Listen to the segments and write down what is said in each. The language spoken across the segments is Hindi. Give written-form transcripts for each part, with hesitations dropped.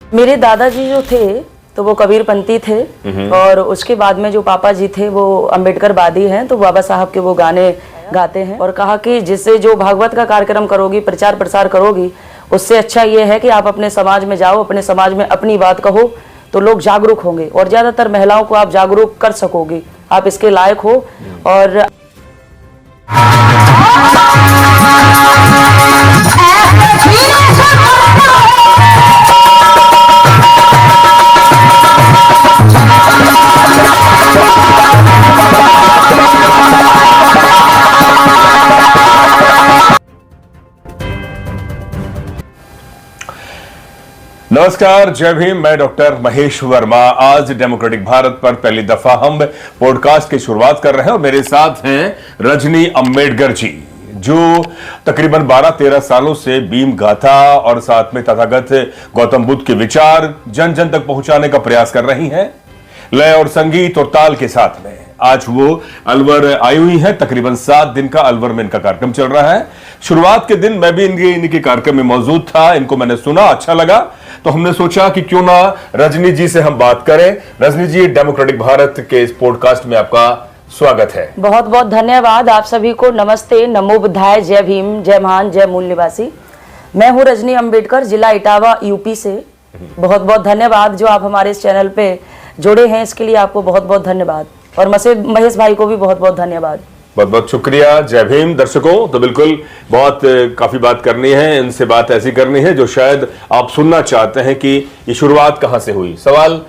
मेरे दादाजी जो थे तो वो कबीरपंथी थे और उसके बाद में जो पापा जी थे वो अम्बेडकरवादी हैं, तो बाबा साहब के वो गाने गाते हैं और कहा कि जिससे जो भागवत का कार्यक्रम करोगी, प्रचार प्रसार करोगी, उससे अच्छा ये है कि आप अपने समाज में जाओ, अपने समाज में अपनी बात कहो तो लोग जागरूक होंगे और ज्यादातर महिलाओं को आप जागरूक कर सकोगी, आप इसके लायक हो। और नमस्कार, जय भीम। मैं डॉक्टर महेश वर्मा। आज डेमोक्रेटिक भारत पर पहली दफा हम पॉडकास्ट की शुरुआत कर रहे हैं और मेरे साथ हैं रजनी अम्बेडकर जी, जो तकरीबन 12-13 सालों से भीम गाथा और साथ में तथागत गौतम बुद्ध के विचार जन जन तक पहुंचाने का प्रयास कर रही हैं, लय और संगीत और ताल के साथ में। आज वो अलवर आई हुई है। तकरीबन 7 दिन का अलवर में इनका कार्यक्रम चल रहा है। शुरुआत के दिन मैं भी इनके कार्यक्रम में मौजूद था, इनको मैंने सुना, अच्छा लगा, तो हमने सोचा कि क्यों ना रजनी जी से हम बात करें। रजनी जी, डेमोक्रेटिक भारत के इस पॉडकास्ट में आपका स्वागत है। बहुत बहुत धन्यवाद आप सभी को। नमस्ते, नमो बुद्धाय, जय भीम, जय महान, जय मूल निवासी। मैं हूँ रजनी अम्बेडकर, जिला इटावा, यूपी से। बहुत बहुत धन्यवाद जो आप हमारे इस चैनल पे जुड़े हैं, इसके लिए आपको बहुत बहुत धन्यवाद और महेश भाई को भी बहुत बहुत धन्यवाद। बहुत बहुत शुक्रिया। जय भीम। दर्शकों, तो बिल्कुल काफी बात करनी है, इनसे बात ऐसी करनी है जो शायद आप सुनना चाहते हैं कि ये शुरुआत कहां से हुई। सवाल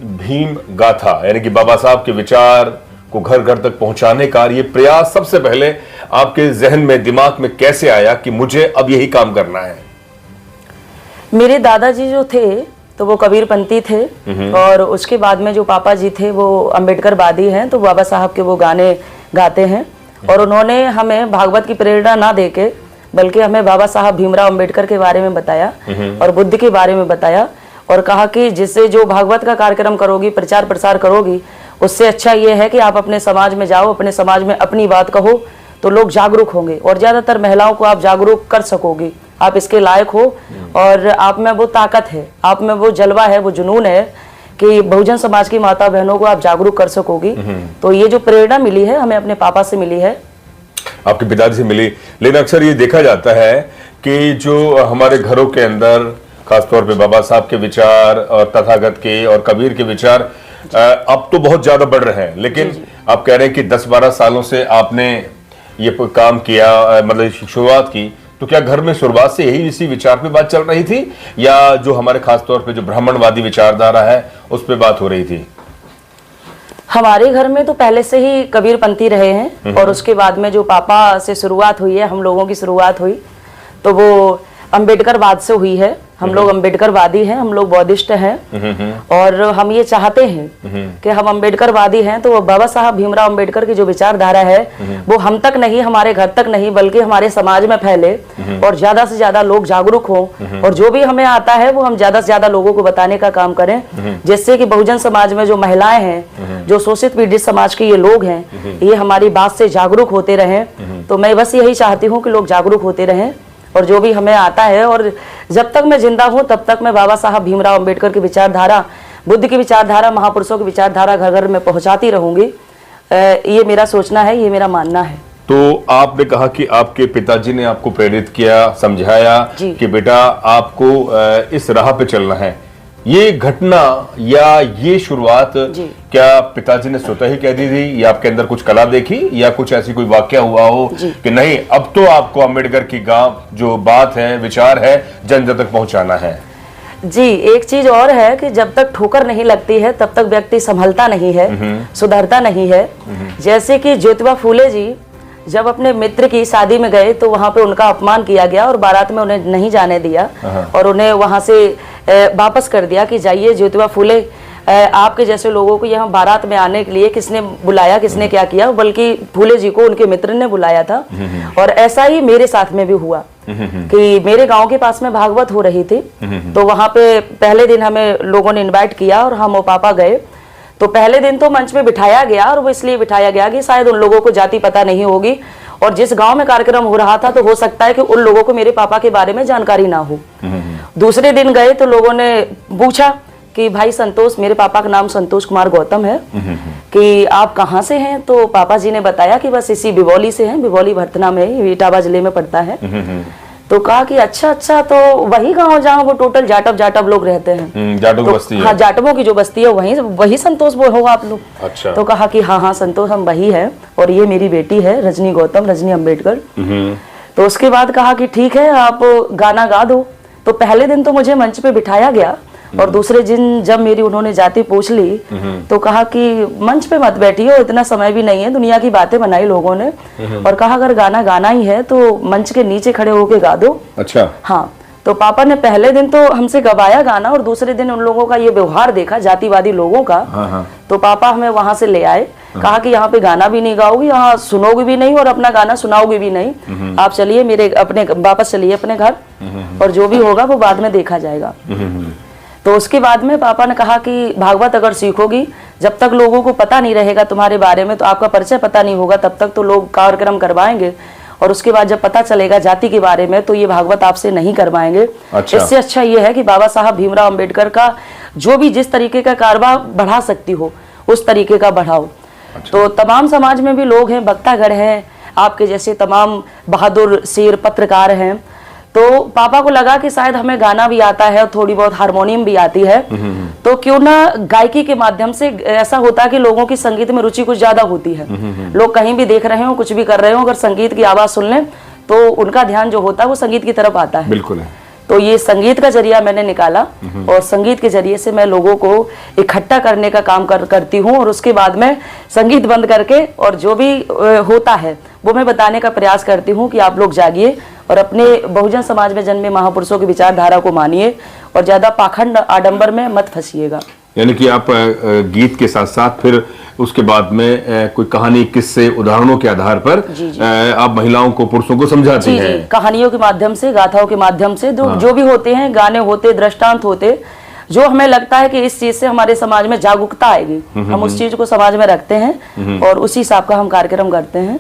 भीम गाथा यानी कि बाबा साहब के विचार को घर घर तक पहुंचाने का ये प्रयास सबसे पहले आपके जहन में, दिमाग में कैसे आया कि मुझे अब यही काम करना है? मेरे दादाजी जो थे तो वो कबीरपंथी थे और उसके बाद में जो पापा जी थे वो अम्बेडकरवादी हैं, तो बाबा साहब के वो गाने गाते हैं और उन्होंने हमें भागवत की प्रेरणा ना देके बल्कि हमें बाबा साहब भीमराव अम्बेडकर के बारे में बताया और बुद्ध के बारे में बताया और कहा कि जिससे जो भागवत का कार्यक्रम करोगी, प्रचार प्रसार करोगी, उससे अच्छा ये है कि आप अपने समाज में जाओ, अपने समाज में अपनी बात कहो तो लोग जागरूक होंगे और ज्यादातर महिलाओं को आप जागरूक कर सकोगी, आप इसके लायक हो और आप में वो ताकत है, आप में वो जलवा है, वो जुनून है कि बहुजन समाज की माता बहनों को आप जागरूक कर सकोगी। तो ये जो प्रेरणा मिली है हमें अपने पापा से मिली है, आपके पिताजी से मिली। लेकिन अक्सर ये देखा जाता है कि जो हमारे घरों के अंदर खासतौर पे बाबा साहब के विचार और तथागत के और कबीर के विचार अब तो बहुत ज्यादा बढ़ रहे हैं, लेकिन आप कह रहे हैं कि 10-12 सालों से आपने ये काम किया, मतलब शुरुआत की, तो क्या घर में शुरुआत से यही इसी विचार पे बात चल रही थी या जो हमारे खासतौर पे जो ब्राह्मणवादी विचारधारा है उस पे बात हो रही थी? हमारे घर में तो पहले से ही कबीरपंथी रहे हैं और उसके बाद में जो पापा से शुरुआत हुई है, हम लोगों की शुरुआत हुई तो वो अम्बेडकरवाद से हुई है। हम लोग अम्बेडकरवादी हैं, हम लोग बौद्धिस्ट हैं और हम ये चाहते हैं कि हम अम्बेडकरवादी हैं तो बाबा साहब भीमराव अम्बेडकर की जो विचारधारा है वो हम तक नहीं, हमारे घर तक नहीं, बल्कि हमारे समाज में फैले और ज्यादा से ज्यादा लोग जागरूक हों और जो भी हमें आता है वो हम ज्यादा से ज्यादा लोगों को बताने का काम करें, जिससे कि बहुजन समाज में जो महिलाएं हैं, जो शोषित पीड़ित समाज के ये लोग हैं, ये हमारी बात से जागरूक होते रहें। तो मैं बस यही चाहती हूँ कि लोग जागरूक होते रहें और जो भी हमें आता है, और जब तक मैं जिंदा हूं तब तक मैं बाबा साहब भीमराव अम्बेडकर की विचारधारा, बुद्ध की विचारधारा, महापुरुषों की विचारधारा घर घर में पहुंचाती रहूंगी। ये मेरा सोचना है, ये मेरा मानना है। तो आपने कहा कि आपके पिताजी ने आपको प्रेरित किया, समझाया कि बेटा आपको इस राह पे चलना है। ये घटना या ये शुरुआत क्या पिताजी ने स्वतः ही कह दी थी या आपके अंदर कुछ कला देखी या कुछ ऐसी कोई वाकया हुआ हो कि नहीं अब तो आपको अम्बेडकर की जो बात है, विचार है, जन जन तक पहुंचाना है? जी, एक चीज और है कि जब तक ठोकर नहीं लगती है तब तक व्यक्ति संभलता नहीं है, सुधरता नहीं है। जैसे कि ज्योतिबा फूले जी जब अपने मित्र की शादी में गए तो वहां पे उनका अपमान किया गया और बारात में उन्हें नहीं जाने दिया और उन्हें वहां से वापस कर दिया कि जाइए ज्योतिबा फूले, आपके जैसे लोगों को यहाँ बारात में आने के लिए किसने बुलाया, किसने क्या किया, बल्कि फूले जी को उनके मित्र ने बुलाया था। और ऐसा ही मेरे साथ में भी हुआ कि मेरे गांव के पास में भागवत हो रही थी तो वहां पे पहले दिन हमें लोगों ने इनवाइट किया और हम और पापा गए। तो पहले दिन तो मंच में बिठाया गया और वो इसलिए बिठाया गया कि शायद उन लोगों को जाति पता नहीं होगी और जिस गांव में कार्यक्रम हो रहा था तो हो सकता है कि उन लोगों को मेरे पापा के बारे में जानकारी ना हो। दूसरे दिन गए तो लोगों ने पूछा कि भाई संतोष, मेरे पापा का नाम संतोष कुमार गौतम है, कि आप कहाँ से हैं? तो पापा जी ने बताया कि बस इसी बिबौली से हैं, बिबौली भरतना में, इटावा जिले में पड़ता है। तो कहा कि अच्छा, तो वही गांव जहाँ वो टोटल जाटव लोग रहते हैं। जाटव तो, बस्ती है। हाँ, जाटवों की जो बस्ती है वही संतोष वो हो आप लोग। अच्छा। तो कहा कि हाँ संतोष हम वही है, और ये मेरी बेटी है रजनी गौतम, रजनी अम्बेडकर। तो उसके बाद कहा कि ठीक है, आप गाना गा दो। तो पहले दिन तो मुझे मंच पे बिठाया गया, और दूसरे दिन जब मेरी उन्होंने जाति पूछ ली तो कहा कि मंच पे मत बैठिए, इतना समय भी नहीं है, दुनिया की बातें बनाई लोगों ने, और कहा अगर गाना गाना ही है तो मंच के नीचे खड़े होके गा दो। अच्छा। हाँ, तो पापा ने पहले दिन तो हमसे गवाया गाना, और दूसरे दिन उन लोगों का ये व्यवहार देखा, जातिवादी लोगों का। तो पापा हमें वहां से ले आए, कहा कि यहाँ पे गाना भी नहीं गाओगी, यहाँ सुनोगे भी नहीं, और अपना गाना सुनाओगे भी नहीं, आप चलिए मेरे अपने वापस चलिए अपने घर, और जो भी होगा वो बाद में देखा जाएगा। तो उसके बाद में पापा ने कहा कि भागवत अगर सीखोगी, जब तक लोगों को पता नहीं रहेगा तुम्हारे बारे में, तो आपका परिचय पता नहीं होगा, तब तक तो लोग कार्यक्रम करवाएंगे, और उसके बाद जब पता चलेगा जाति के बारे में तो ये भागवत आपसे नहीं करवाएंगे। अच्छा। इससे अच्छा ये है कि बाबा साहब भीमराव अंबेडकर का जो भी जिस तरीके का कारवा बढ़ा सकती हो उस तरीके का बढ़ाओ। अच्छा। तो तमाम समाज में भी लोग हैं, बक्तागढ़ हैं, आपके जैसे तमाम बहादुर शेर पत्रकार हैं। तो पापा को लगा कि शायद हमें गाना भी आता है और थोड़ी बहुत हारमोनियम भी आती है, तो क्यों ना गायकी के माध्यम से, ऐसा होता है कि लोगों की संगीत में रुचि कुछ ज्यादा होती है, लोग कहीं भी देख रहे हो, कुछ भी कर रहे हो, अगर संगीत की आवाज सुन लें तो उनका ध्यान जो होता है वो संगीत की तरफ आता है। बिल्कुल है। तो ये संगीत का जरिया मैंने निकाला, और संगीत के जरिए से मैं लोगों को इकट्ठा करने का काम करती हूँ, और उसके बाद में संगीत बंद करके और जो भी होता है वो मैं बताने का प्रयास करती हूँ कि आप लोग जागिए और अपने बहुजन समाज में जन्मे महापुरुषों की विचारधारा को मानिए, और ज्यादा पाखंड आडंबर में मत फंसिएगा। यानी कि आप गीत के साथ साथ फिर उसके बाद में कोई कहानी, किस्से, उदाहरणों के आधार पर आप महिलाओं को, पुरुषों को समझाती हैं। कहानियों के माध्यम से, गाथाओं के माध्यम से, जो भी होते हैं, गाने होते, दृष्टांत होते, जो हमें लगता है कि इस चीज से हमारे समाज में जागरूकता आएगी, हम उस चीज को समाज में रखते हैं, और उसी हिसाब का हम कार्यक्रम करते हैं।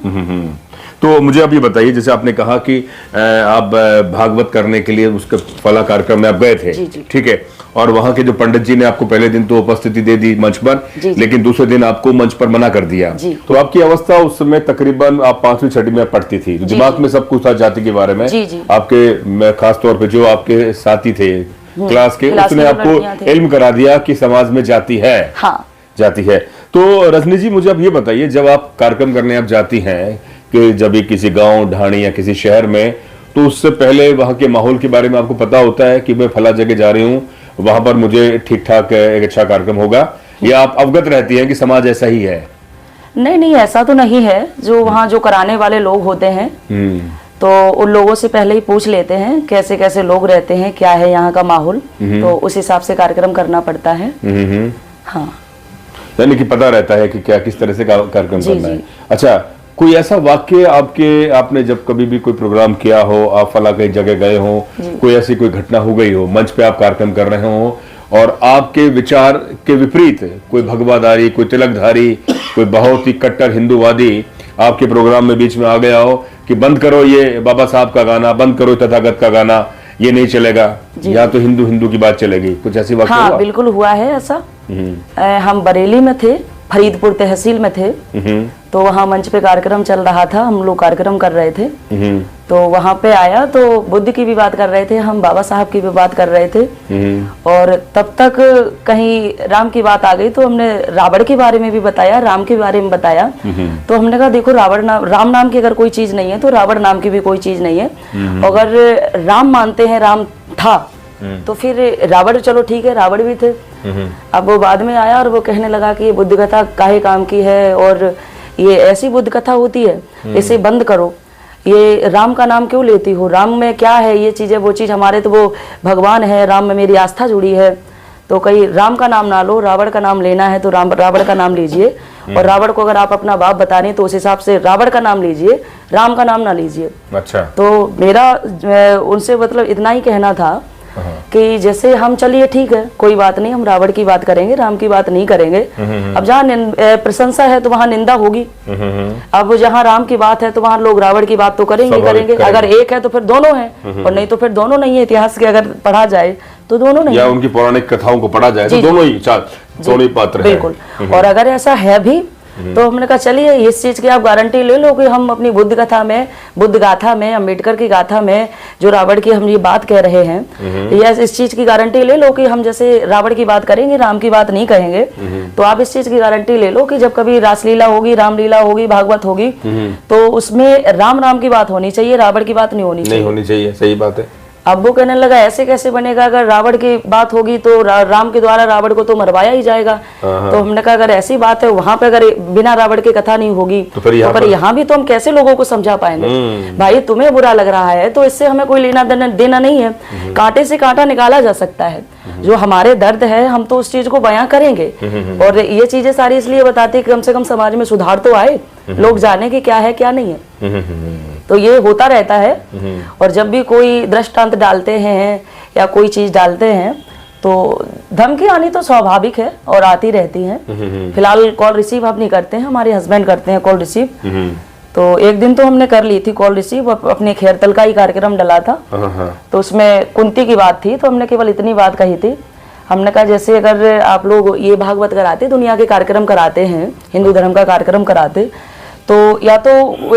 तो मुझे अब ये बताइए, जैसे आपने कहा कि आप भागवत करने के लिए उसके फला कार्यक्रम में आप गए थे, ठीक है, और वहां के जो पंडित जी ने आपको पहले दिन तो उपस्थिति दे दी मंच पर, लेकिन दूसरे दिन आपको मंच पर मना कर दिया। तो आपकी अवस्था उस समय तकरीबन आप 5वीं 6वीं में पढ़ती थी, दिमाग में सब कुछ था जाति के बारे में। आपके खास तौर पे जो आपके साथी थे क्लास के, उसने आपको इल्म करा दिया कि समाज में जाति है। जाति है। तो रजनी जी, मुझे अब ये बताइए, जब आप कार्यक्रम करने आप जाती हैं, कि जब भी किसी गांव, ढाणी या किसी शहर में, तो उससे पहले वहां के माहौल के बारे में आपको पता होता है कि मैं फला जगह जा रही हूँ, वहां पर मुझे ठीक ठाक एक अच्छा कार्यक्रम होगा, या आप अवगत रहती हैं कि समाज ऐसा ही है? नहीं, ऐसा तो नहीं है। जो वहाँ जो कराने वाले लोग होते हैं तो उन लोगों से पहले ही पूछ लेते हैं कैसे कैसे लोग रहते हैं, क्या है यहाँ का माहौल, तो उस हिसाब से कार्यक्रम करना पड़ता है। हाँ, यानी कि पता रहता है कि क्या किस तरह से कार्यक्रम करना है। अच्छा, कोई ऐसा वाक्य आपने जब कभी भी कोई प्रोग्राम किया हो, आप फला कहीं जगह गए हो, कोई ऐसी कोई घटना हो गई हो, मंच पे आप कार्यक्रम कर रहे हो और आपके विचार के विपरीत कोई भगवाधारी, कोई तिलकधारी, कोई बहुत ही कट्टर हिंदूवादी आपके प्रोग्राम में बीच में आ गया हो कि बंद करो ये बाबा साहब का गाना, बंद करो तथागत का गाना, ये नहीं चलेगा, या तो हिंदू की बात चलेगी, कुछ ऐसी वाक्य? हाँ, बिल्कुल हुआ है ऐसा। हम बरेली में थे, फरीदपुर तहसील में थे, तो वहाँ मंच पे कार्यक्रम चल रहा था, हम लोग कार्यक्रम कर रहे थे, तो वहाँ पे आया तो बुद्ध की भी बात कर रहे थे, हम बाबा साहब की भी बात कर रहे थे, और तब तक कहीं राम की बात आ गई, तो हमने रावण के बारे में भी बताया, राम के बारे में बताया। तो हमने कहा देखो, राम नाम की अगर कोई चीज नहीं है तो रावण नाम की भी कोई चीज नहीं है। अगर राम मानते हैं राम था, तो फिर रावण, चलो ठीक है, रावण भी थे। अब वो बाद में आया और वो कहने लगा कि ये बुद्ध कथा काहे काम की है, और ये ऐसी बुद्ध कथा होती है, इसे बंद करो, ये राम का नाम क्यों लेती हो, राम में क्या है, ये चीज है, वो चीज, हमारे तो वो भगवान है, राम में मेरी आस्था जुड़ी है, तो कहीं राम का नाम ना लो, रावण का नाम लेना है तो रावण का नाम लीजिए, और रावण को अगर आप अपना बाप बता रहे हैं तो उस हिसाब से रावण का नाम लीजिए, राम का नाम ना लीजिए। अच्छा। तो मेरा उनसे मतलब इतना ही कहना था कि जैसे हम चलिए ठीक है कोई बात नहीं, हम रावण की बात करेंगे, राम की बात नहीं करेंगे। अब जहाँ प्रशंसा है तो वहाँ निंदा होगी। अब जहाँ राम की बात है तो वहाँ लोग रावण की बात तो करेंगे। अगर एक है तो फिर दोनों हैं, और नहीं तो फिर दोनों नहीं है। इतिहास के अगर पढ़ा जाए तो दोनों नहीं, या उनकी पौराणिक कथाओं को पढ़ा जाए तो दोनों ही दोनों ही पात्र हैं। बिल्कुल। और अगर ऐसा है भी तो हमने कहा चलिए इस चीज की आप गारंटी ले लो कि हम अपनी बुद्ध गाथा में अम्बेडकर की गाथा में जो रावण की हम ये बात कह रहे हैं, या इस चीज की गारंटी ले लो कि हम जैसे रावण की बात करेंगे, राम की बात नहीं कहेंगे। तो आप इस चीज की गारंटी ले लो कि जब कभी रासलीला होगी, रामलीला होगी, भागवत होगी, तो उसमें राम की बात होनी चाहिए, रावण की बात नहीं होनी चाहिए। सही बात है। अब वो कहने लगा ऐसे कैसे बनेगा, अगर रावण की बात होगी तो राम के द्वारा रावण को तो मरवाया ही जाएगा। तो हमने कहा अगर ऐसी बात है वहां पे अगर बिना रावण की कथा नहीं होगी तो पर यहाँ भी तो हम कैसे लोगों को समझा पाएंगे। भाई तुम्हें बुरा लग रहा है तो इससे हमें कोई लेना देना नहीं है। कांटे से कांटा निकाला जा सकता है। जो हमारे दर्द है हम तो उस चीज को बयां करेंगे। और ये चीजें सारी इसलिए बताती है कि कम से कम समाज में सुधार तो आए, लोग जाने कि क्या है क्या नहीं है। तो ये होता रहता है। और जब भी कोई दृष्टांत डालते हैं या कोई चीज डालते हैं तो धमकी आनी तो स्वाभाविक है और आती रहती है। फिलहाल कॉल रिसीव हम नहीं करते हैं, हमारे हस्बैंड करते हैं कॉल रिसीव। तो एक दिन तो हमने कर ली थी कॉल रिसीव, अपने खैरतल का ही कार्यक्रम डला था। तो उसमें कुंती की बात थी, तो हमने केवल इतनी बात कही थी। हमने कहा जैसे अगर आप लोग ये भागवत कराते, दुनिया के कार्यक्रम कराते हैं, हिंदू धर्म का कार्यक्रम कराते, तो या तो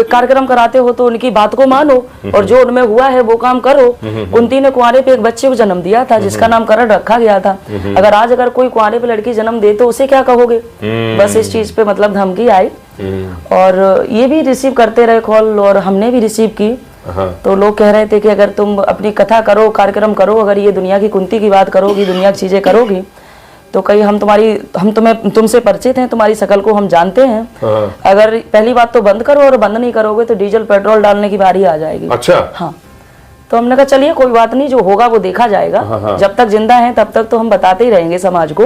कार्यक्रम कराते हो तो उनकी बात को मानो और जो उनमें हुआ है वो काम करो। कुंती ने कुंवारे पे एक बच्चे को जन्म दिया था जिसका नाम करण रखा गया था। अगर कोई कुंवारे पे लड़की जन्म दे तो उसे क्या कहोगे। बस इस चीज पे मतलब धमकी आई। और ये भी रिसीव करते रहे कॉल और हमने भी रिसीव की। तो लोग कह रहे थे कि अगर तुम अपनी कथा करो, कार्यक्रम करो, अगर ये दुनिया की कुंती की बात करोगी, दुनिया की चीजें करोगी तो कहीं हम तुमसे परिचित हैं, तुम्हारी शकल को हम जानते हैं। अगर पहली बात तो बंद करो और बंद नहीं करोगे तो डीजल पेट्रोल डालने की बारी आ जाएगी। अच्छा। हाँ। तो हमने कहा चलिए कोई बात नहीं, जो होगा वो देखा जाएगा। जब तक जिंदा हैं तब तक तो हम बताते ही रहेंगे समाज को।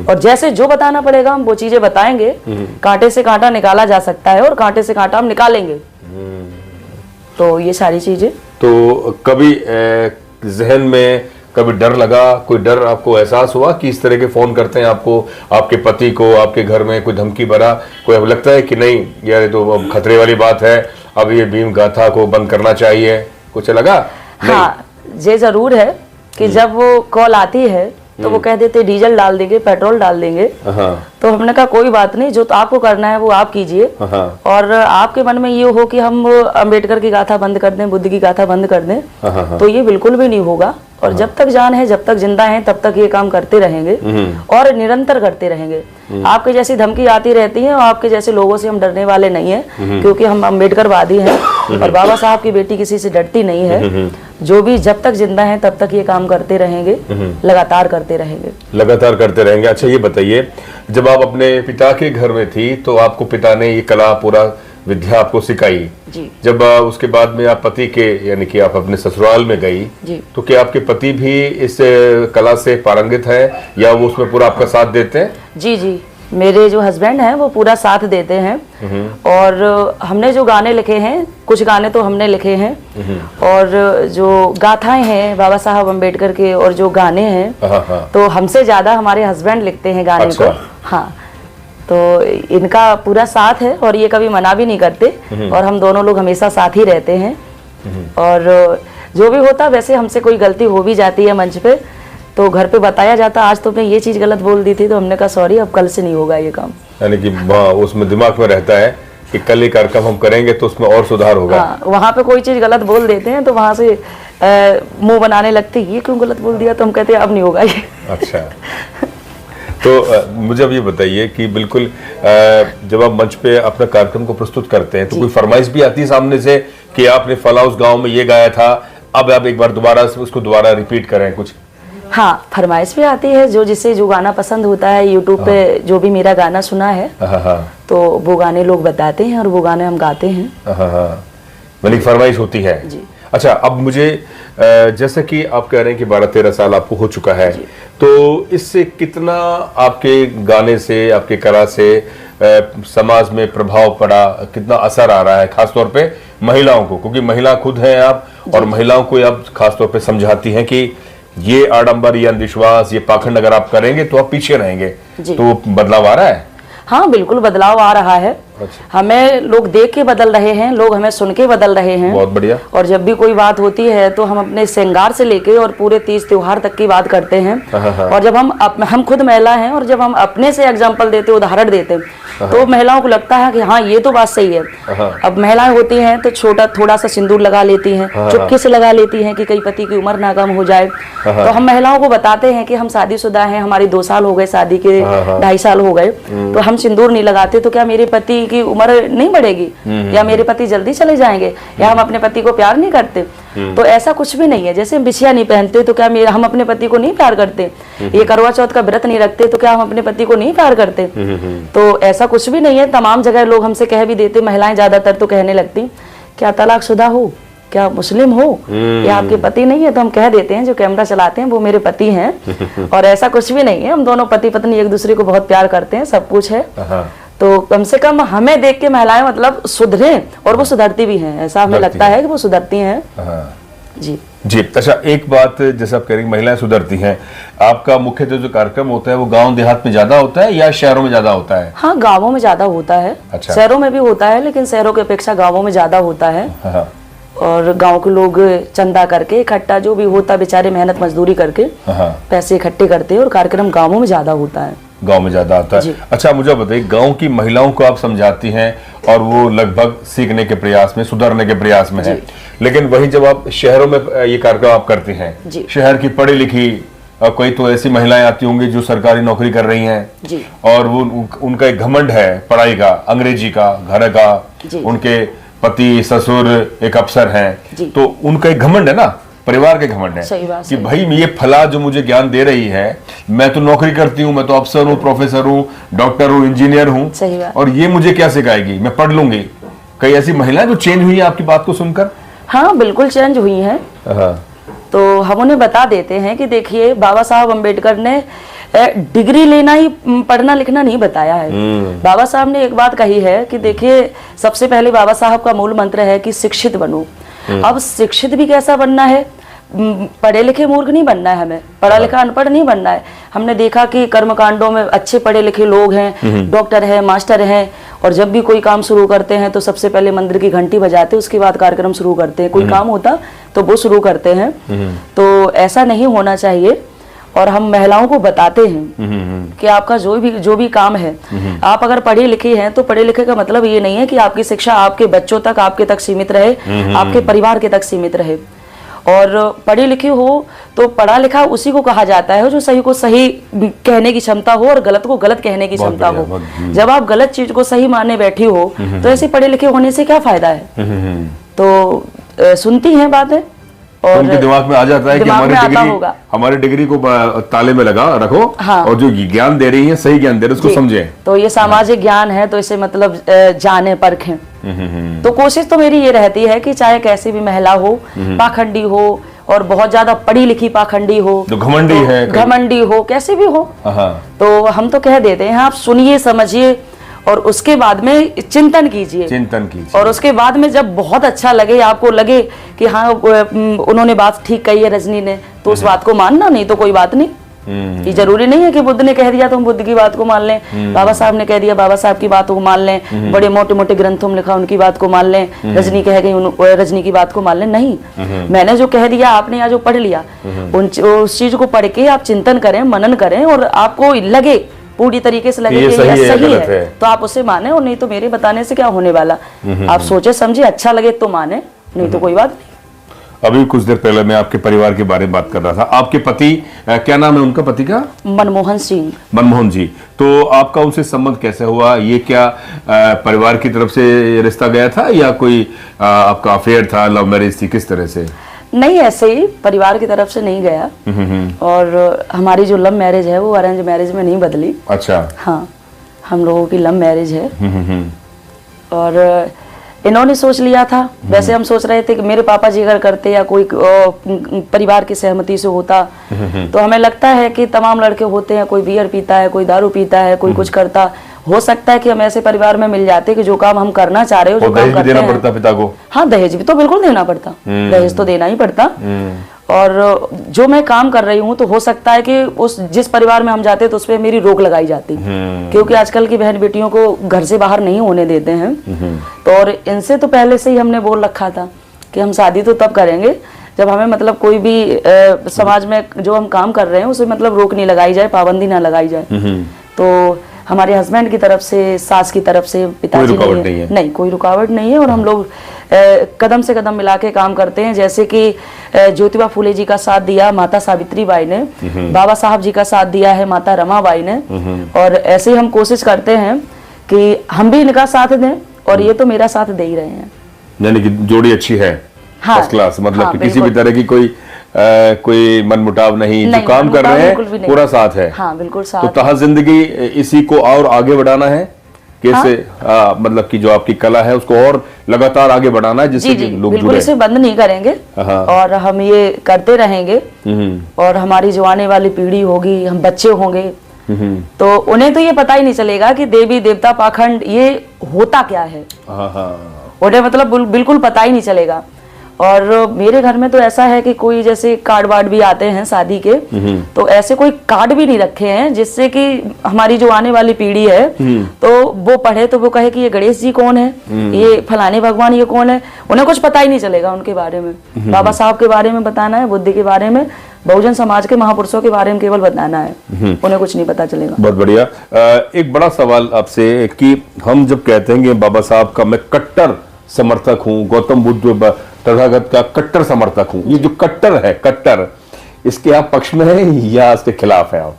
और जैसे जो बताना पड़ेगा हम वो चीजें बताएंगे। कांटे से कांटा निकाला जा सकता है और कांटे से कांटा हम निकालेंगे। तो ये सारी चीजें। तो कभी जहन में कभी डर लगा, कोई डर आपको एहसास हुआ कि इस तरह के फोन करते हैं आपको, आपके पति को, आपके घर में कोई धमकी भरा, कोई अब लगता है कि नहीं यार ये तो अब खतरे वाली बात है, अब ये भीम गाथा को बंद करना चाहिए, कुछ लगा? हाँ, ये जरूर है कि जब वो कॉल आती है तो वो कह देते डीजल डाल देंगे, पेट्रोल डाल देंगे। तो हमने कहा कोई बात नहीं, जो तो आपको करना है वो आप कीजिए। और आपके मन में ये हो कि हम अम्बेडकर की गाथा बंद कर दें, बुद्ध की गाथा बंद कर दें, तो ये बिल्कुल भी नहीं होगा। और जब तक जान है, जब तक जिंदा है, तब तक ये काम करते रहेंगे और निरंतर करते रहेंगे। आपके जैसी धमकी आती रहती है और आपके जैसे लोगों से हम डरने वाले नहीं है, क्योंकि हम अम्बेडकरवादी हैं और बाबा साहब की बेटी किसी से डरती नहीं है। जो भी जब तक जिंदा है तब तक ये काम करते रहेंगे, लगातार करते रहेंगे। अच्छा ये बताइए, जब आप अपने पिता के घर में थी तो आपको पिता ने ये कला पूरा विद्या आपको सिखाई जी। जब उसके बाद में आप पति के यानी कि आप अपने ससुराल में गई जी। तो क्या आपके पति भी इस कला से पारंगित है या वो उसमें पूरा आपका साथ देते हैं? जी जी, मेरे जो हस्बैंड हैं वो पूरा साथ देते हैं। और हमने जो गाने लिखे हैं, कुछ गाने तो हमने लिखे हैं, और जो गाथाएं हैं बाबा साहब अम्बेडकर के और जो गाने हैं तो हमसे ज्यादा हमारे हस्बैंड लिखते हैं गाने को। हाँ, तो इनका पूरा साथ है और ये कभी मना भी नहीं करते और हम दोनों लोग हमेशा साथ ही रहते हैं। और जो भी होता, वैसे हमसे कोई गलती हो भी जाती है मंच पे तो घर पे बताया जाता, आज तुमने ये चीज गलत बोल दी थी, तो हमने कहा सॉरी, अब कल से नहीं होगा ये काम। यानी कि उसमें दिमाग में रहता है कि कल ये कार्यक्रम हम करेंगे तो उसमें और सुधार होगा। हाँ, वहाँ पे कोई चीज गलत बोल देते हैं तो वहां से मुंह बनाने लगते, ये क्यों गलत बोल दिया, तो हम कहते हैं अब नहीं होगा ये। अच्छा, तो मुझे अब ये बताइए कि बिल्कुल जब आप मंच पे अपना कार्यक्रम को प्रस्तुत करते हैं तो कोई फरमाइश भी आती है सामने से कि आपने फला उस गांव में ये गाया था, अब आप एक बार दोबारा उसको दोबारा रिपीट करें कुछ? हाँ, फरमाइश भी आती है, जिसे जो गाना पसंद होता है, यूट्यूब पे जो भी मेरा गाना सुना है तो वो गाने लोग बताते हैं और वो गाने हम गाते हैं। मैंने फरमाइश होती है जी। अच्छा, अब मुझे जैसे कि आप कह रहे हैं कि 12-13 साल आपको हो चुका है, तो इससे कितना आपके गाने से, आपके कला से समाज में प्रभाव पड़ा, कितना असर आ रहा है, खासतौर पे महिलाओं को, क्योंकि महिला खुद हैं आप और महिलाओं को आप खासतौर पे समझाती हैं कि ये आडंबर, ये अंधविश्वास, ये पाखंड अगर आप करेंगे तो आप पीछे रहेंगे। जी। तो बदलाव आ रहा है। हाँ बिल्कुल बदलाव आ रहा है। अच्छा। हमें लोग देख के बदल रहे हैं, लोग हमें सुन के बदल रहे हैं। बहुत बढ़िया। और जब भी कोई बात होती है तो हम अपने श्रृंगार से लेके और पूरे तीज त्योहार तक की बात करते हैं। और जब हम खुद महिला हैं और जब हम अपने से एग्जाम्पल देते, उदाहरण देते, तो महिलाओं को लगता है कि हाँ ये तो बात सही है। अब महिलाएं होती हैं तो थोड़ा सा सिंदूर लगा लेती हैं, चुपके से लगा लेती हैं कि कहीं पति की उम्र ना कम हो जाए। तो हम महिलाओं को बताते हैं कि हम शादीशुदा हैं, हमारी 2 साल हो गए शादी के, 2.5 साल हो गए, तो हम सिंदूर नहीं लगाते तो क्या मेरे पति की उम्र नहीं बढ़ेगी, या मेरे पति जल्दी चले जाएंगे, या हम अपने पति को प्यार नहीं करते। तो ऐसा कुछ भी नहीं है। जैसे हम बिछिया नहीं पहनते तो क्या हम अपने पति को नहीं प्यार करते, ये करवा चौथ का व्रत नहीं रखते तो क्या हम अपने पति को नहीं प्यार करते। तो ऐसा कुछ भी नहीं है। तमाम जगह लोग हमसे कह भी देते, महिलाएं ज्यादातर तो कहने लगती, क्या तलाकशुदा हो, क्या मुस्लिम हो, या आपके पति नहीं है। तो हम कह देते हैं जो कैमरा चलाते हैं वो मेरे पति हैं। और ऐसा कुछ भी नहीं है, हम दोनों पति पत्नी एक दूसरे को बहुत प्यार करते हैं, सब कुछ है। तो कम से कम हमें देख के महिलाएं मतलब सुधरे, और वो सुधरती भी हैं, ऐसा हमें लगता है कि वो सुधरती हैं। जी जी। अच्छा, एक बात जैसे आप कह रही हैं महिलाएं सुधरती हैं, आपका मुख्यतः जो कार्यक्रम होता है वो गांव देहात में ज्यादा होता है या शहरों में ज्यादा होता है? हाँ गाँवों में ज्यादा होता है। अच्छा। शहरों में भी होता है लेकिन शहरों की अपेक्षा गाँवों में ज्यादा होता है। और गांव के लोग चंदा करके इकट्ठा जो भी होता, बेचारे मेहनत मजदूरी करके पैसे इकट्ठे करते हैं, और कार्यक्रम गाँवों में ज्यादा होता है। गांव में ज्यादा आता है। अच्छा, मुझे बताइए, गांव की महिलाओं को आप समझाती हैं और वो लगभग सीखने के प्रयास में, सुधरने के प्रयास में है, लेकिन वहीं जब आप शहरों में ये कार्यक्रम आप करती हैं, शहर की पढ़ी लिखी कोई तो ऐसी महिलाएं आती होंगी जो सरकारी नौकरी कर रही हैं, और वो उनका एक घमंड है पढ़ाई का, अंग्रेजी का, घर का, उनके पति ससुर एक अफसर हैं, तो उनका एक घमंड है ना, परिवार के घमंड है कि भाई ये फला जो मुझे ज्ञान दे रही है, मैं तो नौकरी करती हूँ, मैं तो अफसर हूँ, प्रोफेसर हूँ, डॉक्टर हूँ, इंजीनियर हूँ, और ये मुझे क्या सिखाएगी, मैं पढ़ लूंगी। कई ऐसी महिलाएं जो चेंज हुई है आपकी बात को सुनकर? हाँ बिल्कुल चेंज हुई हैं। तो हम उन्हें बता देते हैं कि देखिए बाबा साहब अम्बेडकर ने डिग्री लेना ही, पढ़ना लिखना नहीं बताया है। बाबा साहब ने एक बात कही है कि देखिए सबसे पहले बाबा साहब का मूल मंत्र है कि शिक्षित बनो। अब शिक्षित भी कैसा बनना है, पढ़े लिखे मूर्ख नहीं बनना है, हमें पढ़ा लिखा अनपढ़ नहीं बनना है। हमने देखा कि कर्मकांडों में अच्छे पढ़े लिखे लोग हैं, डॉक्टर हैं, मास्टर हैं, और जब भी कोई काम शुरू करते हैं तो सबसे पहले मंदिर की घंटी बजाते, उसके बाद कार्यक्रम शुरू करते हैं। कोई काम होता तो वो शुरू करते हैं। तो ऐसा नहीं होना चाहिए। और हम महिलाओं को बताते हैं कि आपका जो भी काम है, आप अगर पढ़े लिखे हैं तो पढ़े लिखे का मतलब ये नहीं है कि आपकी शिक्षा आपके बच्चों तक, आपके तक सीमित रहे, आपके परिवार के तक सीमित रहे। और पढ़े लिखे हो तो पढ़ा लिखा उसी को कहा जाता है जो सही को सही कहने की क्षमता हो और गलत को गलत कहने की क्षमता हो। जब आप गलत चीज को सही मानने बैठी हो तो ऐसे पढ़े लिखे होने से क्या फायदा है। तो सुनती हैं बातें और उनके दिमाग में आ जाता है कि हमारी डिग्री को ताले में लगा रखो। हाँ। और जो ज्ञान दे रही है सही ज्ञान दे रही है, उसको समझें। तो ये सामाजिक ज्ञान है, तो इसे मतलब जाने परखें। तो कोशिश तो मेरी ये रहती है कि चाहे कैसी भी महिला हो, पाखंडी हो और बहुत ज्यादा पढ़ी लिखी पाखंडी हो, तो घमंडी हो, कैसे भी हो, तो हम तो कह देते हैं आप सुनिए, समझिए और उसके बाद में चिंतन कीजिए। और उसके बाद में जब बहुत अच्छा लगे, आपको लगे कि हाँ उन्होंने बात ठीक कही है रजनी ने, तो उस बात को मानना, नहीं तो कोई बात नहीं। ये जरूरी नहीं है कि बुद्ध ने कह दिया तो हम बुद्ध की बात को मान लें, बाबा साहब ने कह दिया बाबा साहब की बातों को मान लें, बड़े मोटे मोटे ग्रंथों में लिखा उनकी बात को मान लें, रजनी कह गई रजनी की बात को मान लें। नहीं, मैंने जो कह दिया, आपने या जो पढ़ लिया, उस चीज को पढ़ के आप चिंतन करें, मनन करें, और आपको लगे पूरी तरीके से लगे कि ये सही है तो आप उसे माने, और नहीं तो मेरे बताने से क्या होने वाला। आप सोचे समझे, अच्छा लगे तो माने, नहीं तो कोई बात नहीं। अभी कुछ देर पहले मैं आपके परिवार के बारे में बात कर रहा था। आपके पति, क्या नाम है उनका पति का? मनमोहन सिंह। मनमोहन जी। तो आपका उनसे संबंध कैसे हुआ? ये क्या परिवार की तरफ से रिश्ता गया था या कोई आपका अफेयर था, लव मैरिज थी, किस तरह से? नहीं, ऐसे ही परिवार की तरफ से नहीं गया। और हमारी जो लव मैरिज है वो अरेंज मैरिज में नहीं बदली। अच्छा। हाँ, हम लोगों की लव मैरिज है। और इन्होंने सोच लिया था, वैसे हम सोच रहे थे कि मेरे पापा जी अगर करते या कोई परिवार की सहमति से होता, तो हमें लगता है कि तमाम लड़के होते हैं, कोई बियर पीता है, कोई दारू पीता है, कोई कुछ करता, हो सकता है कि हम ऐसे परिवार में मिल जाते कि जो काम हम करना चाह रहे हो, जो काम करते हैं। देना पड़ता पिता को? हाँ, दहेज भी तो बिल्कुल देना पड़ता, दहेज तो देना ही पड़ता। और जो मैं काम कर रही हूँ तो हो सकता है कि उस जिस परिवार में हम जाते तो उस पर मेरी रोक लगाई जाती, क्योंकि आजकल की बहन बेटियों को घर से बाहर नहीं होने देते हैं। तो और इनसे तो पहले से ही हमने बोल रखा था कि हम शादी तो तब करेंगे जब हमें मतलब कोई भी समाज में जो हम काम कर रहे हैं उसमें मतलब रोक नहीं लगाई जाए, पाबंदी ना लगाई जाए। तो हमारे हस्बैंड की तरफ से, सास की तरफ से, पिताजी नहीं कोई रुकावट नहीं है। और हम लोग कदम से कदम मिला के काम करते हैं। जैसे कि ज्योतिबा फूले जी का साथ दिया माता सावित्री बाई ने, बाबा साहब जी का साथ दिया है माता रमाबाई ने, और ऐसे ही हम कोशिश करते हैं कि हम भी इनका साथ दें और ये तो मेरा साथ दे ही रहे हैं। यानी कि जोड़ी अच्छी है, फर्स्ट क्लास, मतलब कि किसी भी तरह की कोई मनमुटाव नहीं, जो काम कर रहे हैं पूरा साथ है। हाँ, बिल्कुल साथ। तो तहा जिंदगी इसी को और आगे बढ़ाना है कैसे? मतलब कि जो आपकी कला है उसको और लगातार आगे बढ़ाना है जिससे कि लोग बिल्कुल इसे बंद नहीं करेंगे और हम ये करते रहेंगे। और हमारी जो आने वाली पीढ़ी होगी, हम बच्चे होंगे, तो उन्हें तो ये पता ही नहीं चलेगा कि देवी देवता पाखंड ये होता क्या है। उन्हें मतलब बिल्कुल पता ही नहीं चलेगा। और मेरे घर में तो ऐसा है कि कोई जैसे कार्ड वार्ड भी आते हैं शादी के, तो ऐसे कोई कार्ड भी नहीं रखे हैं जिससे कि हमारी जो आने वाली पीढ़ी है तो वो पढ़े तो वो कहे कि ये गणेश जी कौन है, ये फलाने भगवान ये कौन है। उन्हें कुछ पता ही नहीं चलेगा उनके बारे में। बाबा साहब के बारे में बताना है, बुद्ध के बारे में, बहुजन समाज के महापुरुषों के बारे में केवल बताना है, उन्हें कुछ नहीं पता चलेगा। बहुत बढ़िया। एक बड़ा सवाल आपसे कि हम जब कहते हैं कि बाबा साहब का मैं कट्टर समर्थक हूँ, गौतम बुद्ध तथागत का कट्टर समर्थक हूँ, ये जो कट्टर है, कट्टर, इसके आप पक्ष में है या इसके खिलाफ है आप?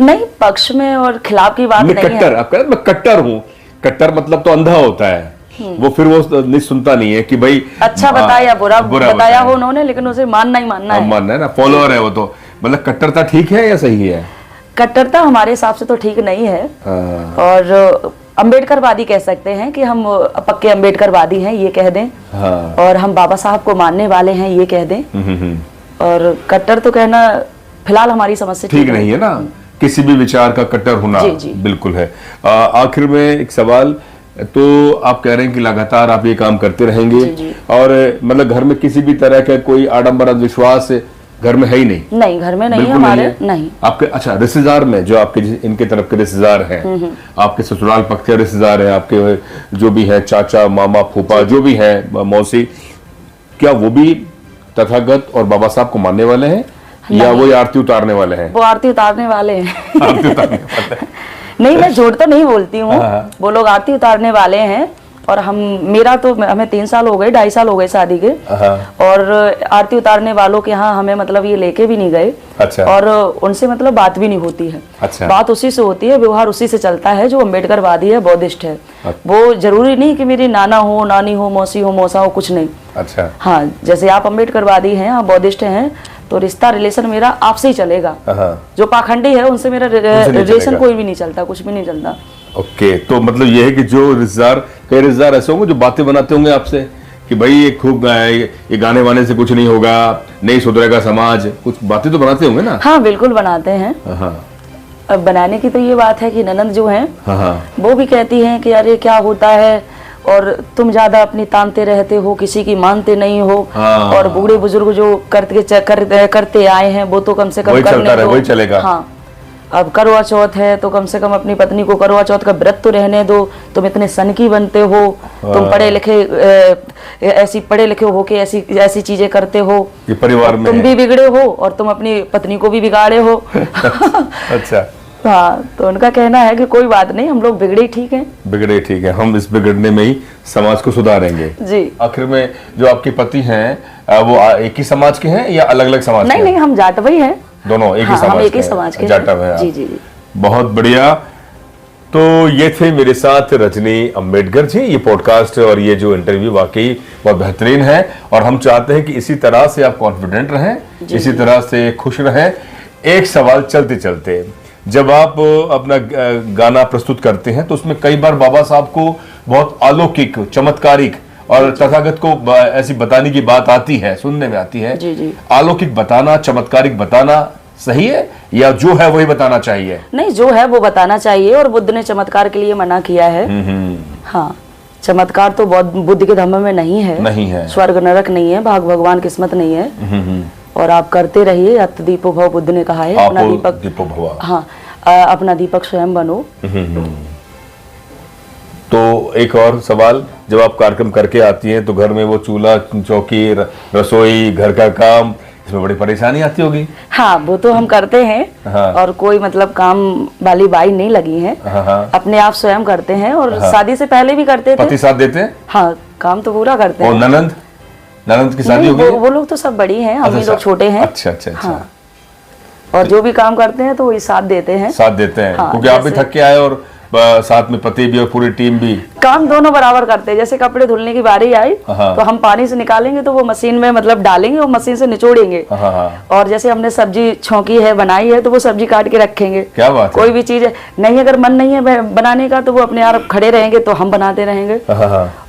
नहीं, पक्ष में और खिलाफ की बात नहीं कट्टर, है। आप कह रहे मैं कट्टर हूँ, कट्टर मतलब तो अंधा होता है, वो फिर वो नहीं सुनता नहीं है कि भाई अच्छा बताया या बुरा बताया हो उन्होंने, लेकिन उसे मानना ही मानना है। मानना है ना, फॉलोअर है वो तो। मतलब कट्टरता ठीक है या सही है? कट्टरता हमारे हिसाब से तो ठीक नहीं है। और अम्बेडकरवादी कह सकते हैं कि हम पक्के अम्बेडकरवादी हैं, ये कह दें। और हम बाबा साहब को मानने वाले हैं, ये कह दें। और कट्टर तो कहना फिलहाल हमारी समझ से ठीक नहीं है ना, किसी भी विचार का कट्टर होना बिल्कुल है। आखिर में एक सवाल, तो आप कह रहे हैं कि लगातार आप ये काम करते रहेंगे और मतलब घर में किसी भी तरह का कोई आडंबर अंधविश्वास घर में है ही नहीं? नहीं, घर में नहीं, हमारे नहीं। आपके अच्छा रिश्तेदार में जो आपके इनके तरफ के रिश्तेदार हैं, आपके ससुराल पक्ष के रिश्तेदार हैं, आपके जो भी है चाचा मामा फूफा जो भी है मौसी, क्या वो भी तथागत और बाबा साहब को मानने वाले हैं या वो आरती उतारने वाले हैं? वो आरती उतारने वाले हैं। आरती उतारने वाले नहीं, मैं झूठ तो नहीं बोलती हूँ, वो लोग आरती उतारने वाले हैं। और हमें 3 साल हो गए, 2.5 साल हो गए शादी के, और आरती उतारने वालों के यहाँ हमें मतलब ये लेके भी नहीं गए। अच्छा। और उनसे मतलब बात भी नहीं होती है। अच्छा। बात उसी से होती है, व्यवहार उसी से चलता है जो अम्बेडकरवादी है, बौद्धिस्ट है। वो जरूरी नहीं कि मेरी नाना हो, नानी हो, मौसी हो, मौसा हो, कुछ नहीं। अच्छा। हाँ, जैसे आप अम्बेडकरवादी हैं, आप बौद्धिस्ट हैं, तो रिश्ता रिलेशन मेरा आपसे ही चलेगा। जो पाखंडी है उनसे मेरा रिलेशन कोई भी नहीं चलता, कुछ भी नहीं चलता। ओके, तो मतलब ये है कि जो रिश्तेदार, कई रिश्तेदार ऐसे होंगे जो बातें बनाते होंगे आपसे कि भाई ये खूब ये गाने वाने से कुछ नहीं होगा, नहीं सुधरेगा समाज, कुछ बातें तो बनाते होंगे ना? हाँ, बिल्कुल बनाते हैं। अब बनाने की तो ये बात है कि ननंद जो है वो भी कहती हैं कि अरे क्या होता है, और तुम ज्यादा अपनी तानते रहते हो, किसी की मानते नहीं हो। और बूढ़े बुजुर्ग जो करते आए हैं वो तो कम से कम करने दो। वही चलेगा। हाँ, अब करवा चौथ है तो कम से कम अपनी पत्नी को करवा चौथ का व्रत तो रहने दो। तुम इतने सनकी बनते हो, तुम पढ़े लिखे हो के ऐसी चीजें करते हो, ये परिवार में तुम भी बिगड़े हो और तुम अपनी पत्नी को भी बिगाड़े हो। अच्छा। हाँ, तो उनका कहना है कि कोई बात नहीं, हम लोग बिगड़े ठीक हैं। बिगड़े ठीक है, हम इस बिगड़ने में ही समाज को सुधारेंगे। जी। आखिर में जो आपके पति हैं वो एक ही समाज के हैं या अलग अलग समाज के? नहीं, हम जाटवई हैं दोनों, एक ही समाज एक ही समाज के जाटव है। जी जी। बहुत बढ़िया। तो ये थे मेरे साथ रजनी अम्बेडकर जी। ये पॉडकास्ट और ये जो इंटरव्यू वाकई बहुत बेहतरीन है और हम चाहते हैं कि इसी तरह से आप कॉन्फिडेंट रहें, इसी तरह से खुश रहें। एक सवाल चलते चलते, जब आप अपना गाना प्रस्तुत करते हैं तो उसमें कई बार बाबा साहब को बहुत अलौकिक, चमत्कारिक और तथागत को ऐसी बताने की बात आती है, सुनने में आती है। जी जी। अलौकिक बताना, चमत्कारिक बताना सही है या जो है वही बताना चाहिए? नहीं, जो है वो बताना चाहिए, और बुद्ध ने चमत्कार के लिए मना किया है। हाँ, चमत्कार तो बुद्ध के धम्म में नहीं है, नहीं है। स्वर्ग नरक नहीं है, भाग भगवान किस्मत नहीं है। और आप करते रहिए। अत दीपो भव, बुद्ध ने कहा है, अपना दीपक दीपो भव। हाँ, अपना दीपक स्वयं बनो। तो एक और सवाल, जब आप कार्यक्रम करके आती हैं तो घर में वो चूल्हा चौकी रसोई घर का काम, इसमें बड़ी परेशानी आती होगी? हाँ, वो तो हम करते हैं। हाँ। और कोई मतलब काम वाली बाई नहीं लगी है। हाँ। अपने आप स्वयं करते हैं। और शादी से पहले भी करते थे। पति साथ देते हैं? हाँ, काम तो पूरा करते और हैं। ननंद की शादी हो गई? वो लोग तो सब बड़ी हैं, हम ही लोग छोटे हैं। अच्छा। हाँ। और जो भी काम करते हैं तो वही साथ देते हैं। हाँ, क्योंकि आप भी थक के आए और साथ में पति भी और पूरी टीम भी। काम दोनों बराबर करते हैं। जैसे कपड़े धुलने की बारी आई हाँ। तो हम पानी से निकालेंगे तो वो मशीन में मतलब डालेंगे और मशीन से निचोड़ेंगे। हाँ। और जैसे हमने सब्जी छौंकी है, बनाई है, तो वो सब्जी काट के रखेंगे। क्या बात है। कोई भी चीज नहीं, अगर मन नहीं है बनाने का तो वो अपने आप खड़े रहेंगे तो हम बनाते रहेंगे।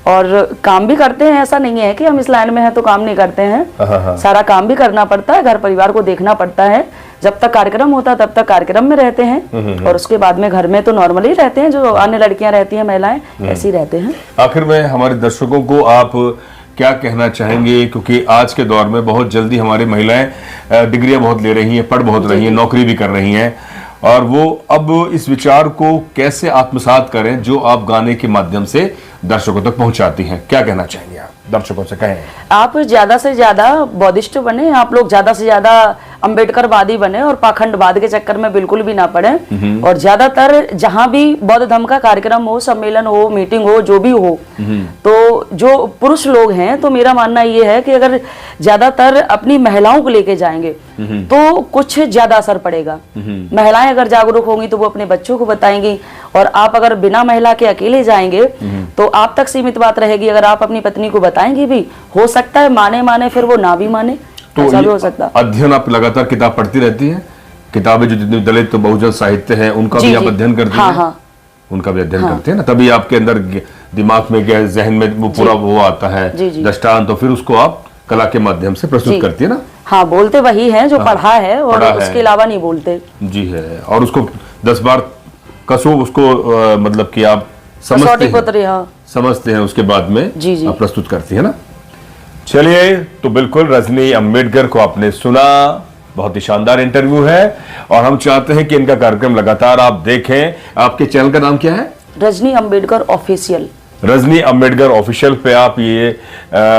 और काम भी करते हैं, ऐसा नहीं है कि हम इस लाइन में हैं तो काम नहीं करते हैं। सारा काम भी करना पड़ता है, घर परिवार को देखना पड़ता है। जब तक कार्यक्रम होता है तब तक कार्यक्रम में रहते हैं, और उसके बाद में घर में तो नॉर्मली रहते हैं, जो अन्य लड़कियां रहती हैं, महिलाएं ऐसी रहते हैं। आखिर में हमारे दर्शकों को आप क्या कहना चाहेंगे, क्योंकि आज के दौर में बहुत जल्दी हमारी महिलाएं डिग्रियां बहुत ले रही हैं, पढ़ बहुत रही हैं, नौकरी भी कर रही हैं, और वो अब इस विचार को कैसे आत्मसात करें जो आप गाने के माध्यम से दर्शकों तक पहुंचाती हैं? क्या कहना चाहेंगे आप दर्शकों से? कहें आप ज्यादा से ज्यादा बौद्धिस्ट बने, आप लोग ज्यादा से ज्यादा अम्बेडकरवादी बने और पाखंडवाद के चक्कर में बिल्कुल भी ना पड़े। और ज्यादातर जहां भी बौद्ध धर्म का कार्यक्रम हो, सम्मेलन हो, मीटिंग हो, जो भी हो, तो जो पुरुष लोग हैं, तो मेरा मानना ये है कि अगर ज्यादातर अपनी महिलाओं को लेके जाएंगे तो कुछ ज्यादा असर पड़ेगा। महिलाएं अगर जागरूक होंगी तो वो अपने बच्चों को बताएंगी। और आप अगर बिना महिला के अकेले जाएंगे तो आप तक सीमित बात रहेगी। अगर आप अपनी पत्नी को बताएंगी भी, हो सकता है माने फिर वो ना भी माने, तो ऐसा भी हो सकता। अध्ययन आप लगातार किताब पढ़ती रहती हैं? किताबें जो जितने दलित तो बहुजन साहित्य है उनका भी आप अध्ययन करती हैं? हाँ। उनका भी अध्ययन करते हैं ना, तभी आपके अंदर दिमाग में क्या, जहन में वो पूरा वो आता है दृष्टांत, तो फिर उसको आप कला के माध्यम से प्रस्तुत करती है ना? हाँ, बोलते वही हैं जो पढ़ा है, और उसके अलावा नहीं बोलते। जी है। और उसको 10 बार कसो उसको, मतलब कि आप समझते हैं उसके बाद में आप प्रस्तुत करती है ना। चलिए, तो बिल्कुल रजनी अम्बेडकर को आपने सुना, बहुत ही शानदार इंटरव्यू है, और हम चाहते हैं कि इनका कार्यक्रम लगातार आप देखें। आपके चैनल का नाम क्या है? रजनी अम्बेडकर ऑफिशियल। रजनी अम्बेडकर ऑफिशियल पे आप ये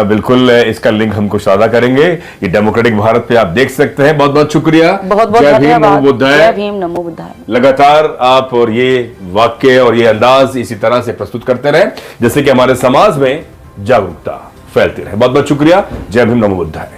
बिल्कुल इसका लिंक हमको साझा करेंगे। ये डेमोक्रेटिक भारत पे आप देख सकते हैं। बहुत बहुत शुक्रिया। बहुत बहुत धन्यवाद। जय भीम, नमो बुद्धाय। लगातार आप और ये वाक्य और ये अंदाज इसी तरह से प्रस्तुत करते रहे, जैसे कि हमारे समाज में जागरूकता फैलती रहे। बहुत बहुत शुक्रिया। जय भीम, नमो बुद्धाय।